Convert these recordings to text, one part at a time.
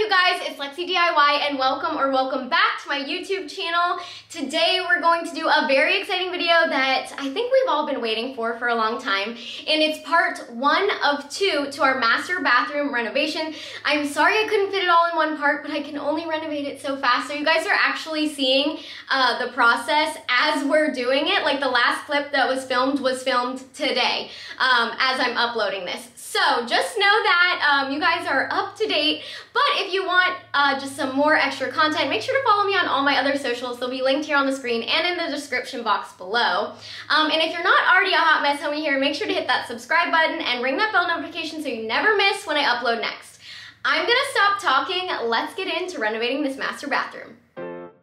you guys? It's Lexi DIY and welcome back to my YouTube channel. Today we're going to do a very exciting video that I think we've all been waiting for a long time, and it's part 1 of 2 to our master bathroom renovation. I'm sorry I couldn't fit it all in one part, but I can only renovate it so fast. So you guys are actually seeing the process as we're doing it. Like the last clip that was filmed today as I'm uploading this. So just know that you guys are up to date, but if you want just some more extra content, make sure to follow me on all my other socials. They'll be linked here on the screen and in the description box below. And if you're not already a hot mess homie here, make sure to hit that subscribe button and ring that bell notification so you never miss when I upload next. I'm gonna stop talking. Let's get into renovating this master bathroom.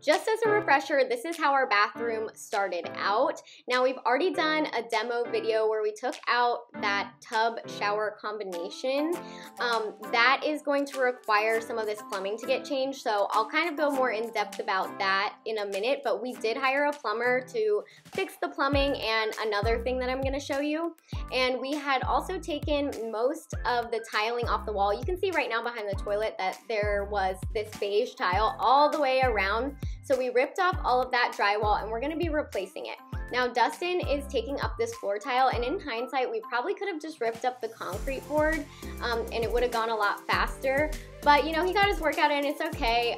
Just as a refresher, this is how our bathroom started out. Now we've already done a demo video where we took out that tub shower combination. That is going to require some of this plumbing to get changed, so I'll kind of go more in depth about that in a minute, but we did hire a plumber to fix the plumbing and another thing that I'm gonna show you. And we had also taken most of the tiling off the wall. You can see right now behind the toilet that there was this beige tile all the way around. So we ripped off all of that drywall and we're gonna be replacing it. Now Dustin is taking up this floor tile, and in hindsight, we probably could have just ripped up the concrete board and it would have gone a lot faster. But you know, he got his workout in, it's okay.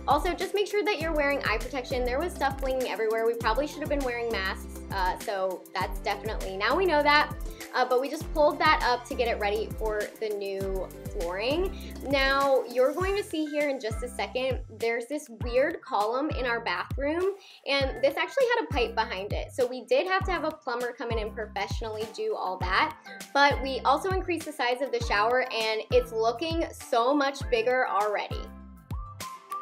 Also, just make sure that you're wearing eye protection. There was stuff flinging everywhere. We probably should have been wearing masks, so that's definitely, now we know that. But we just pulled that up to get it ready for the new flooring. Now, you're going to see here in just a second, there's this weird column in our bathroom, and this actually had a pipe behind it. So we did have to have a plumber come in and professionally do all that. But we also increased the size of the shower, and it's looking so much bigger already.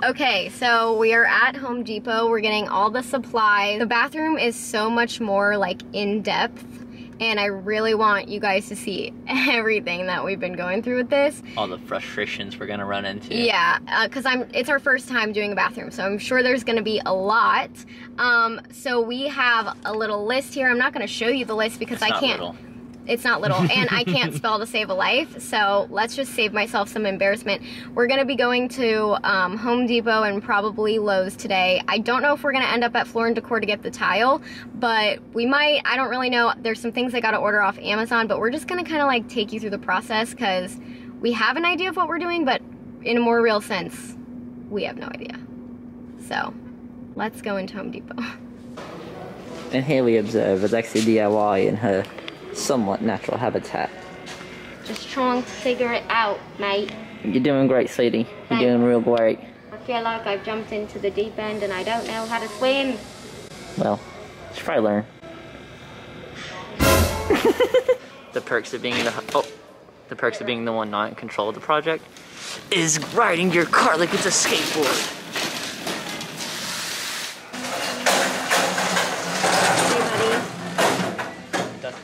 Okay, so we are at Home Depot. We're getting all the supplies. The bathroom is so much more like in depth, and I really want you guys to see everything that we've been going through with this. All the frustrations we're gonna run into. Yeah, because it's our first time doing a bathroom, so I'm sure there's gonna be a lot. So we have a little list here. I'm not gonna show you the list because I can't. Little. It's not little, and I can't spell to save a life, so let's just save myself some embarrassment. We're gonna be going to Home Depot and probably Lowe's today. I don't know if we're gonna end up at Floor & Decor to get the tile, but we might. I don't really know. There's some things I gotta order off Amazon, but we're just gonna kind of like take you through the process because we have an idea of what we're doing, but in a more real sense, we have no idea. So let's go into Home Depot. And here we observe Lexi DIY in her somewhat natural habitat. Just trying to figure it out, mate. You're doing great, sweetie. You're doing real great. I feel like I've jumped into the deep end and I don't know how to swim. Well, just try to learn. The perks of being the one not in control of the project is riding your car like it's a skateboard.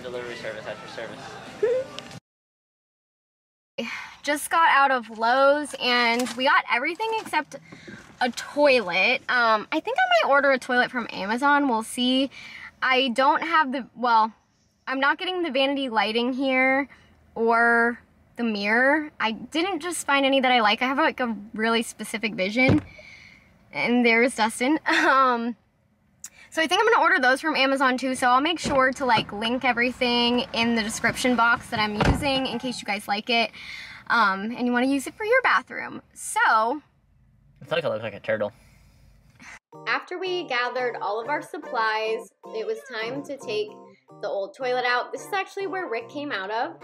Delivery service after service. Just got out of Lowe's and we got everything except a toilet. I think I might order a toilet from Amazon. We'll see. I don't have I'm not getting the Vanity Lighting here or the mirror. I didn't just find any that I like. I have like a really specific vision. And there's Dustin. So I think I'm gonna order those from Amazon too, so I'll make sure to like link everything in the description box that I'm using in case you guys like it, and you wanna use it for your bathroom. So, I feel like I look like a turtle. After we gathered all of our supplies, it was time to take the old toilet out. This is actually where Rick came out of,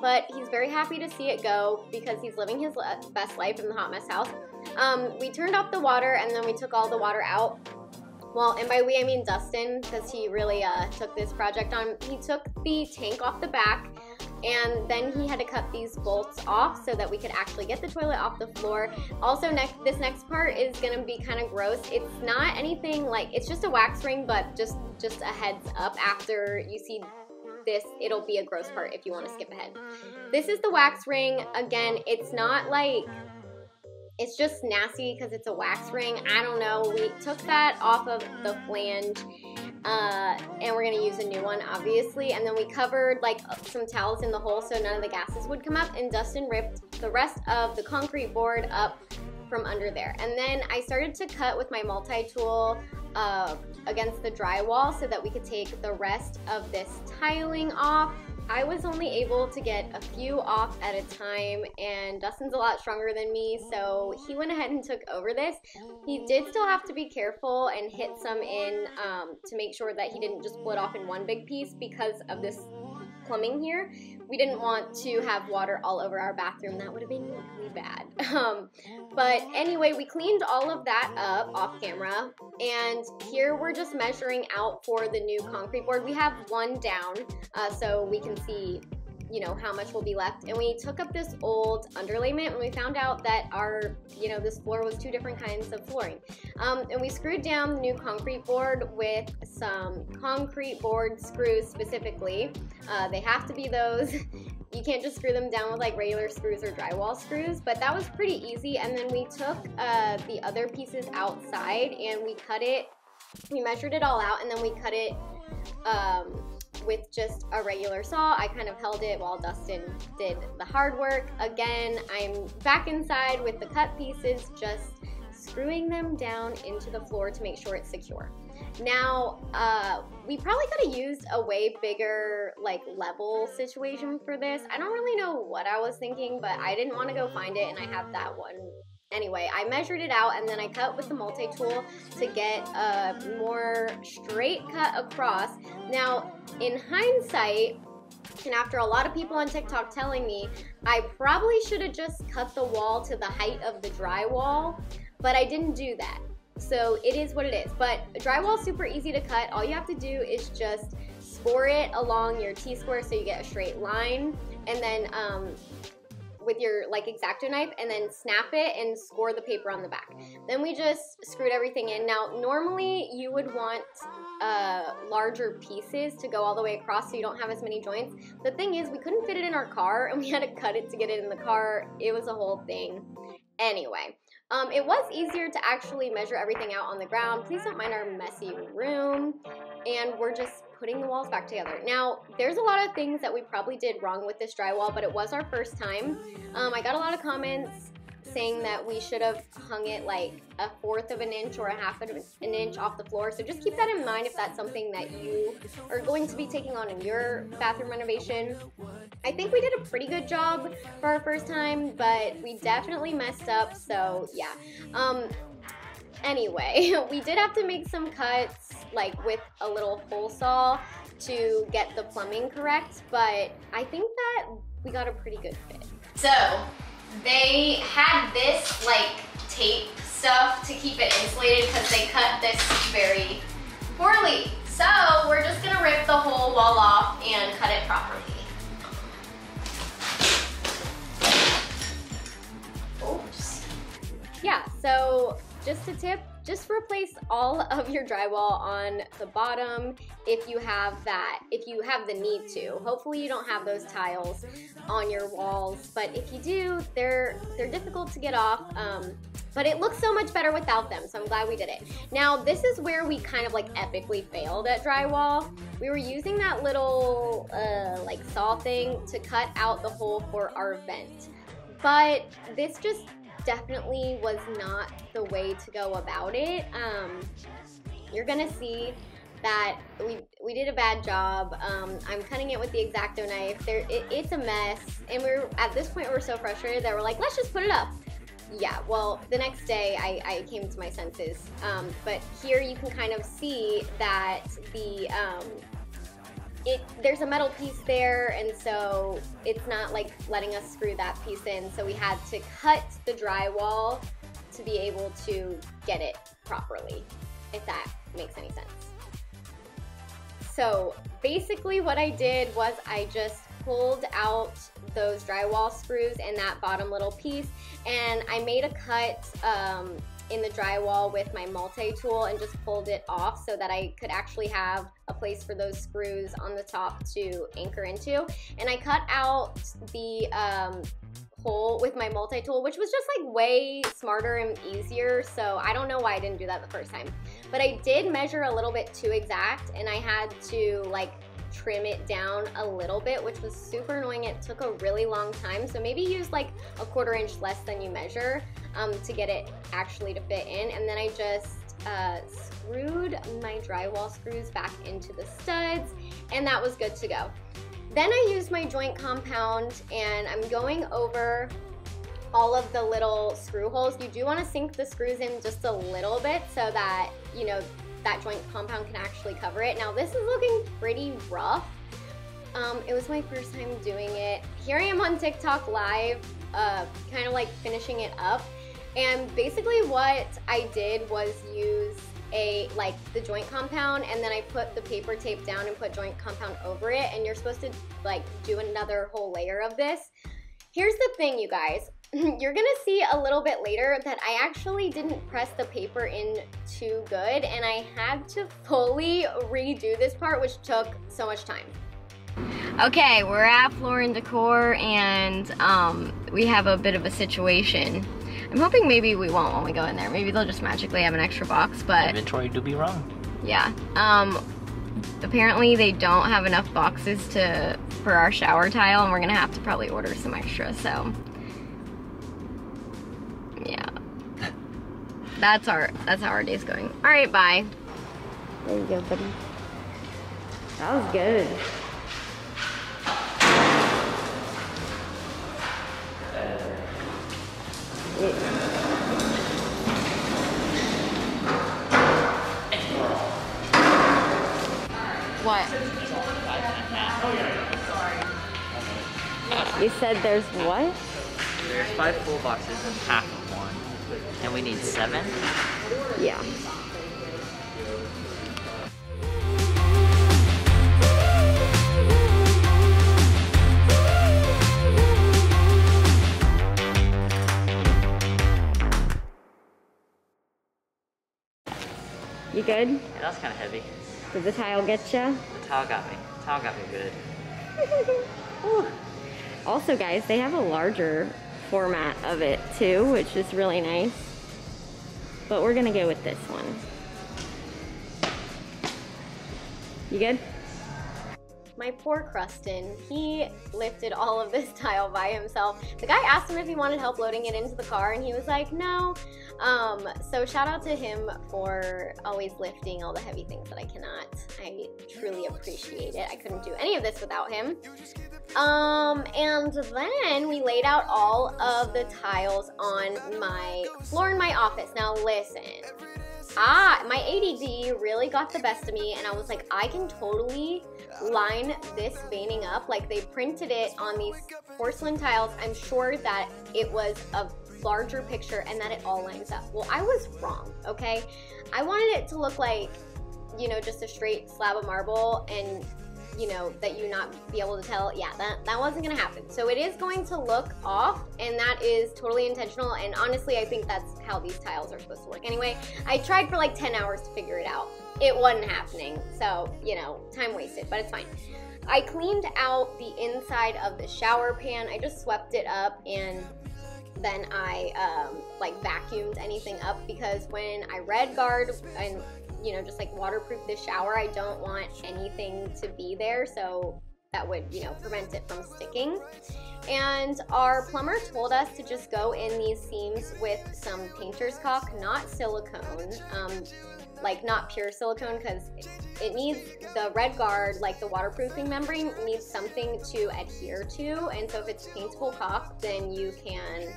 but he's very happy to see it go because he's living his best life in the hot mess house. We turned off the water and then we took all the water out. Well, and by we, I mean Dustin, because he really took this project on. He took the tank off the back, and then he had to cut these bolts off so that we could actually get the toilet off the floor. Also, this next part is gonna be kind of gross. It's not anything like, it's just a wax ring, but just a heads up, after you see this, it'll be a gross part if you want to skip ahead. This is the wax ring. Again, it's not like, it's just nasty because it's a wax ring. I don't know. We took that off of the flange and we're gonna use a new one, obviously. And then we covered like some towels in the hole so none of the gases would come up. And Dustin ripped the rest of the concrete board up from under there. And then I started to cut with my multi-tool against the drywall so that we could take the rest of this tiling off. I was only able to get a few off at a time, and Dustin's a lot stronger than me, so he went ahead and took over this. He did still have to be careful and hit some in to make sure that he didn't just pull it off in one big piece because of this plumbing here. We didn't want to have water all over our bathroom. That would have been really bad. But anyway, we cleaned all of that up off camera, and here we're just measuring out for the new concrete board. We have one down so we can see, you know, how much will be left. And we took up this old underlayment, and we found out that our, you know, this floor was two different kinds of flooring. And we screwed down the new concrete board with some concrete board screws specifically. They have to be those. You can't just screw them down with like regular screws or drywall screws, but that was pretty easy. And then we took the other pieces outside and we cut it, we measured it all out, and then we cut it with just a regular saw. I kind of held it while Dustin did the hard work. Again, I'm back inside with the cut pieces, just screwing them down into the floor to make sure it's secure. Now, we probably could have used a way bigger like level situation for this. I don't really know what I was thinking, but I didn't want to go find it, and I have that one. Anyway, I measured it out, and then I cut with the multi-tool to get a more straight cut across. Now, in hindsight, and after a lot of people on TikTok telling me, I probably should have just cut the wall to the height of the drywall, but I didn't do that. So it is what it is. But drywall is super easy to cut. All you have to do is just score it along your T-square so you get a straight line, and then with your like X-Acto knife, and then snap it and score the paper on the back. Then we just screwed everything in. Now normally you would want larger pieces to go all the way across so you don't have as many joints. The thing is, we couldn't fit it in our car, and we had to cut it to get it in the car. It was a whole thing. Anyway, it was easier to actually measure everything out on the ground. Please don't mind our messy room. And we're just putting the walls back together. Now, there's a lot of things that we probably did wrong with this drywall, but it was our first time. I got a lot of comments saying that we should have hung it like 1/4 of an inch or 1/2 of an inch off the floor. So just keep that in mind if that's something that you are going to be taking on in your bathroom renovation. I think we did a pretty good job for our first time, but we definitely messed up, so yeah. Anyway, we did have to make some cuts, like with a little hole saw to get the plumbing correct, but I think that we got a pretty good fit. So, they had this like tape stuff to keep it insulated because they cut this very poorly. So, we're just gonna rip the whole wall off and cut it properly. Oops. Yeah, so just a tip, just replace all of your drywall on the bottom if you have that, if you have the need to. Hopefully you don't have those tiles on your walls, but if you do, they're difficult to get off, but it looks so much better without them, so I'm glad we did it. Now, this is where we kind of like epically failed at drywall. We were using that little like saw thing to cut out the hole for our vent, but this just definitely was not the way to go about it. You're gonna see that we did a bad job. I'm cutting it with the X-Acto knife. It's a mess, and at this point we're so frustrated that we're like, let's just put it up. Yeah, well, the next day I came to my senses. But here you can kind of see that there's a metal piece there, and so it's not like letting us screw that piece in, so we had to cut the drywall to be able to get it properly, if that makes any sense. So basically what I did was I just pulled out those drywall screws and that bottom little piece, and I made a cut in the drywall with my multi-tool and just pulled it off so that I could actually have a place for those screws on the top to anchor into. And I cut out the hole with my multi-tool, which was just like way smarter and easier, so I don't know why I didn't do that the first time. But I did measure a little bit too exact, and I had to like trim it down a little bit, which was super annoying. It took a really long time. So maybe use like a 1/4 inch less than you measure to get it actually to fit in. And then I just screwed my drywall screws back into the studs, and that was good to go. Then I used my joint compound, and I'm going over all of the little screw holes. You do want to sink the screws in just a little bit so that, you know, that joint compound can actually cover it. Now this is looking pretty rough. It was my first time doing it. Here I am on TikTok live, kind of like finishing it up. And basically what I did was use the joint compound, and then I put the paper tape down and put joint compound over it, and you're supposed to like do another whole layer of this. Here's the thing, you guys. You're gonna see a little bit later that I actually didn't press the paper in too good, and I had to fully redo this part, which took so much time. Okay, we're at Floor & Decor, and we have a bit of a situation. I'm hoping maybe we won't when we go in there. Maybe they'll just magically have an extra box, but... Inventory do be wrong. Yeah. Apparently they don't have enough boxes for our shower tile, and we're gonna have to probably order some extra, so... Yeah. That's how our day's going. All right, bye. There you go, buddy. That was good. What? You said there's what? There's 5 full boxes and half of one. And we need 7? Yeah. You good? Yeah, that's kind of heavy. Did the tile get you? The tile got me. The tile got me good. Also, guys, they have a larger format of it too, which is really nice. But we're gonna go with this one. You good? My poor Crustin, he lifted all of this tile by himself. The guy asked him if he wanted help loading it into the car, and he was like, no. So shout out to him for always lifting all the heavy things that I cannot. I truly appreciate it. I couldn't do any of this without him. And then we laid out all of the tiles on my floor in my office. Now listen. My ADD really got the best of me, and I was like, I can totally line this veining up. Like, they printed it on these porcelain tiles. I'm sure that it was a larger picture and that it all lines up. Well, I was wrong, okay? I wanted it to look like, you know, just a straight slab of marble, and you know, that you not be able to tell. Yeah, that wasn't gonna happen. So it is going to look off, and that is totally intentional, and honestly, I think that's how these tiles are supposed to work anyway. I tried for like 10 hours to figure it out. It wasn't happening, so, you know, time wasted, but it's fine. I cleaned out the inside of the shower pan. I just swept it up, and then I like vacuumed anything up, because when I red guard and, you know, just like waterproof the shower, I don't want anything to be there, so that would, you know, prevent it from sticking. And our plumber told us to just go in these seams with some painter's caulk, not silicone, like not pure silicone, because it needs the red guard, like the waterproofing membrane needs something to adhere to, and so if it's paintable caulk, then you can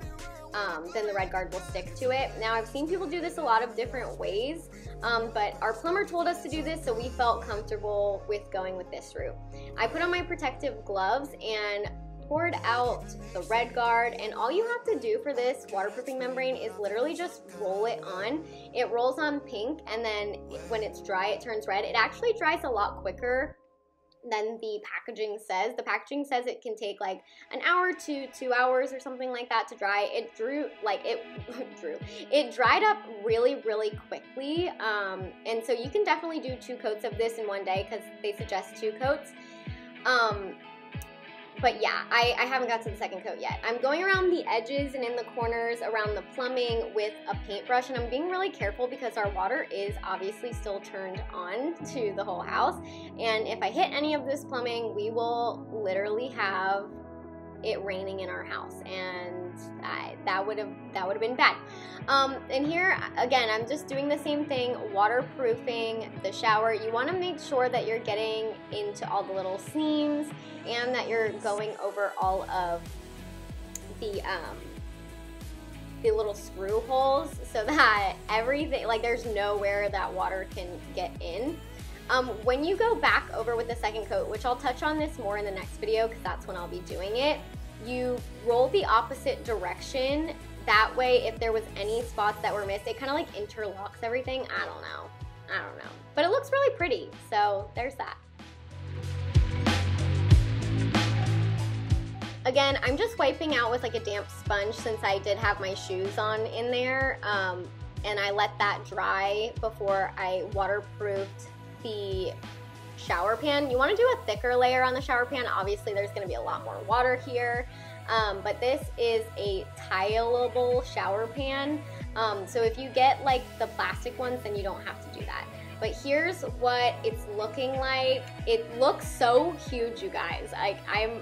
then the red guard will stick to it. Now, I've seen people do this a lot of different ways, but our plumber told us to do this, so we felt comfortable with going with this route. I put on my protective gloves and poured out the red guard, and all you have to do for this waterproofing membrane is literally just roll it on. It rolls on pink, and then when it's dry, it turns red. It actually dries a lot quicker than the packaging says. The packaging says it can take like an hour to 2 hours or something like that to dry. It dried up really, really quickly. And so you can definitely do 2 coats of this in one day, because they suggest 2 coats. But yeah, I haven't got to the second coat yet. I'm going around the edges and in the corners around the plumbing with a paintbrush, and I'm being really careful because our water is obviously still turned on to the whole house. And if I hit any of this plumbing, we will literally have it raining in our house, and that would have been bad. And here again, I'm just doing the same thing, waterproofing the shower. You want to make sure that you're getting into all the little seams and that you're going over all of the little screw holes so that everything, like there's nowhere that water can get in. When you go back over with the second coat, which I'll touch on this more in the next video because that's when I'll be doing it, you roll the opposite direction. That way, if there was any spots that were missed, it kind of like interlocks everything. I don't know. But it looks really pretty, so there's that. Again, I'm just wiping out with like a damp sponge since I did have my shoes on in there, and I let that dry before I waterproofed the shower pan. You want to do a thicker layer on the shower pan. Obviously, there's going to be a lot more water here, but this is a tileable shower pan, so if you get like the plastic ones, then you don't have to do that. But here's what it's looking like. It looks so huge, you guys. I'm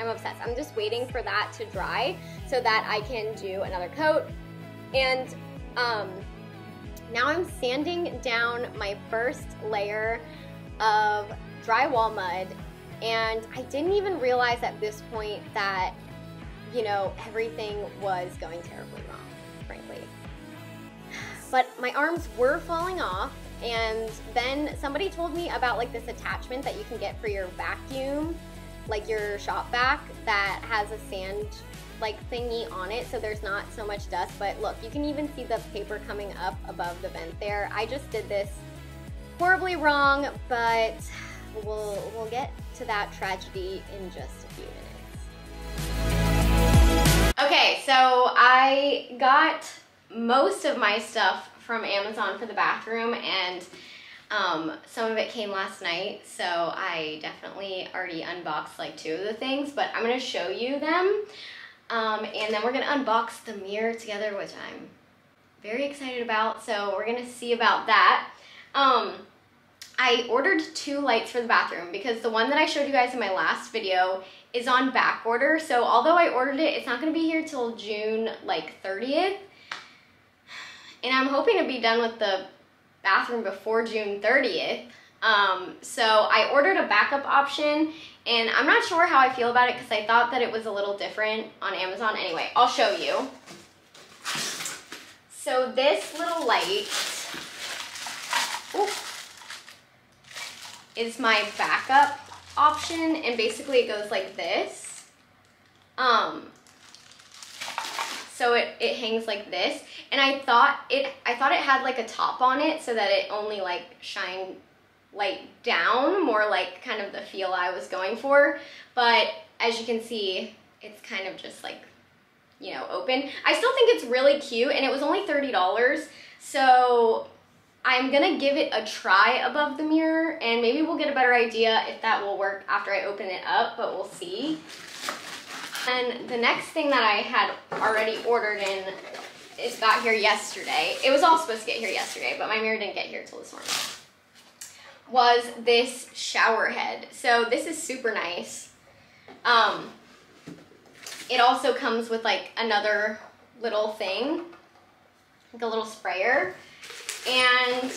obsessed. I'm just waiting for that to dry so that I can do another coat. And now I'm sanding down my first layer of drywall mud, and I didn't even realize at this point that, you know, everything was going terribly wrong, frankly. But my arms were falling off, and then somebody told me about like this attachment that you can get for your vacuum, like your shop vac, that has a sand like thingy on it so there's not so much dust. But look, you can even see the paper coming up above the vent there. I just did this horribly wrong, but we'll get to that tragedy in just a few minutes. Okay, so I got most of my stuff from Amazon for the bathroom, and some of it came last night, so I definitely already unboxed like 2 of the things, but I'm gonna show you them, and then we're gonna unbox the mirror together, which I'm very excited about, so we're gonna see about that. I ordered 2 lights for the bathroom because the one that I showed you guys in my last video is on back order, so although I ordered it, it's not gonna be here till June like 30th, and I'm hoping to be done with the bathroom before June 30th. So I ordered a backup option, and I'm not sure how I feel about it because I thought that it was a little different on Amazon. Anyway, I'll show you. So this little light is my backup option, and basically it goes like this. So it hangs like this, and I thought it had like a top on it so that it only like shined light down, more like kind of the feel I was going for. But as you can see, it's kind of just like, you know, open. I still think it's really cute, and it was only $30, so I'm gonna give it a try above the mirror, and maybe we'll get a better idea if that will work after I open it up, but we'll see. And the next thing that I had already ordered in, it got here yesterday. It was all supposed to get here yesterday, but my mirror didn't get here till this morning, was this shower head. So this is super nice. It also comes with like another little thing, like a little sprayer, and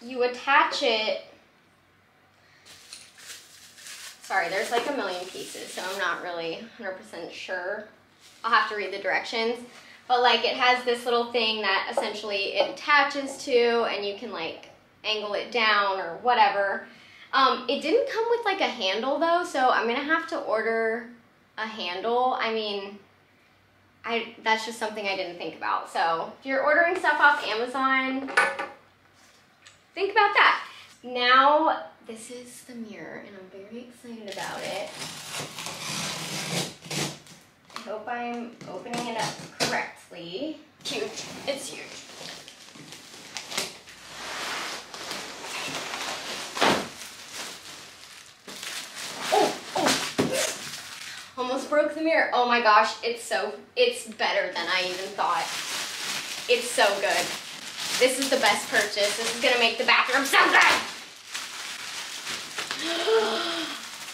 you attach it. Sorry, there's like a million pieces, so I'm not really 100% sure. I'll have to read the directions. But like it has this little thing that essentially it attaches to, and you can like angle it down or whatever. It didn't come with like a handle though, so I'm gonna have to order a handle. I mean, that's just something I didn't think about. So if you're ordering stuff off Amazon, think about that. Now, this is the mirror, and I'm very excited about it. I hope I'm opening it up correctly. Huge. It's huge. Oh! mirror, oh my gosh, it's better than I even thought. It's so good. This is the best purchase. This is gonna make the bathroom so good.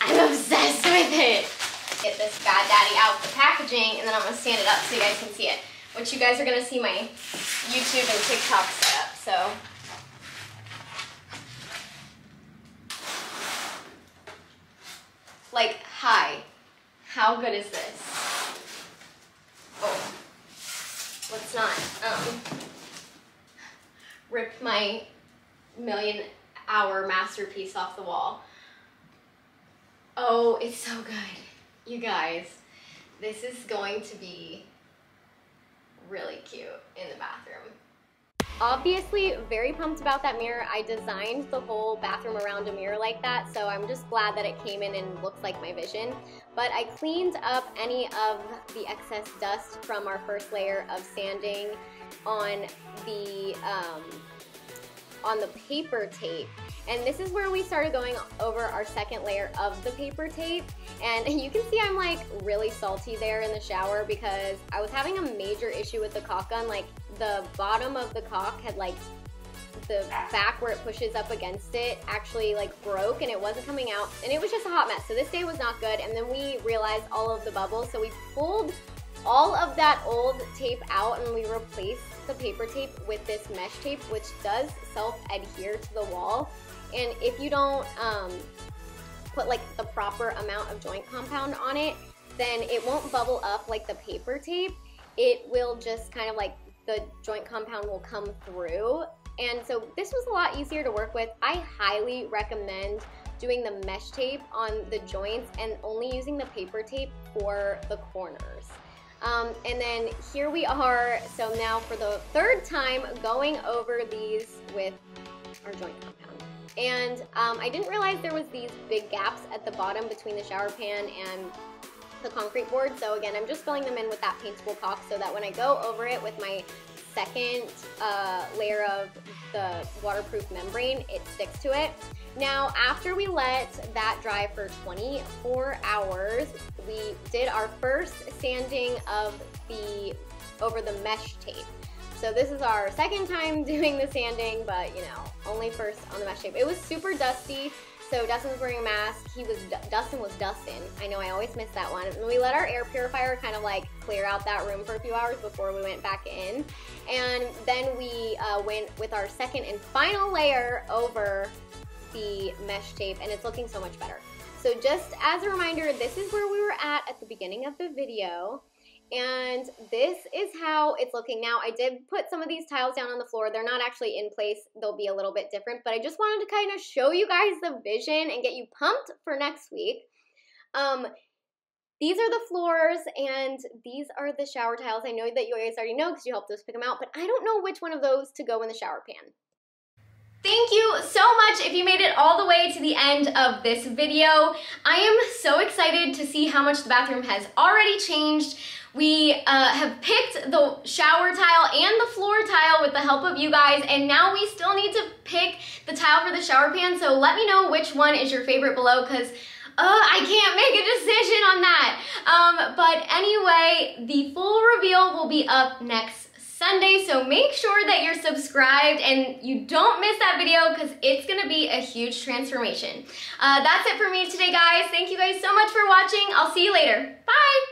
I'm obsessed with it. Get this bad daddy out the packaging, and then I'm gonna stand it up so you guys can see it. Which you guys are gonna see my YouTube and TikTok setup, so. Like, hi, how good is this? Oh, let's not rip my million-hour masterpiece off the wall. Oh, it's so good. You guys, this is going to be really cute in the bathroom. Obviously, very pumped about that mirror. I designed the whole bathroom around a mirror like that, so I'm just glad that it came in and looks like my vision. But I cleaned up any of the excess dust from our first layer of sanding on the paper tape. And this is where we started going over our second layer of the paper tape. And you can see I'm like really salty there in the shower because I was having a major issue with the caulk gun. Like the bottom of the caulk had like the back where it pushes up against it actually like broke and it wasn't coming out. And it was just a hot mess. So this day was not good. And then we realized all of the bubbles. So we pulled all of that old tape out and we replaced the paper tape with this mesh tape, which does self-adhere to the wall. And if you don't put like the proper amount of joint compound on it, then it won't bubble up like the paper tape. It will just kind of like the joint compound will come through. And so this was a lot easier to work with. I highly recommend doing the mesh tape on the joints and only using the paper tape for the corners. And then here we are, so now for the third time going over these with our joint compound. And I didn't realize there was these big gaps at the bottom between the shower pan and the concrete board. So again, I'm just filling them in with that paintable caulk so that when I go over it with my second layer of the waterproof membrane, it sticks to it. Now, after we let that dry for 24 hours, we did our first sanding of over the mesh tape. So this is our second time doing the sanding, but you know, only first on the mesh tape. It was super dusty, so Dustin was wearing a mask. Dustin was Dustin. I know I always miss that one. And we let our air purifier kind of like clear out that room for a few hours before we went back in. And then we went with our second and final layer over the mesh tape, and it's looking so much better. So just as a reminder, this is where we were at the beginning of the video. And this is how it's looking now. I did put some of these tiles down on the floor. They're not actually in place. They'll be a little bit different, but I just wanted to kind of show you guys the vision and get you pumped for next week. These are the floors and these are the shower tiles. I know that you guys already know because you helped us pick them out, but I don't know which one of those to go in the shower pan. Thank you so much if you made it all the way to the end of this video. I am so excited to see how much the bathroom has already changed. We have picked the shower tile and the floor tile with the help of you guys, and now we still need to pick the tile for the shower pan, so let me know which one is your favorite below, because I can't make a decision on that. But anyway, the full reveal will be up next Sunday, so make sure that you're subscribed and you don't miss that video because it's gonna be a huge transformation. That's it for me today, guys. Thank you guys so much for watching. I'll see you later. Bye!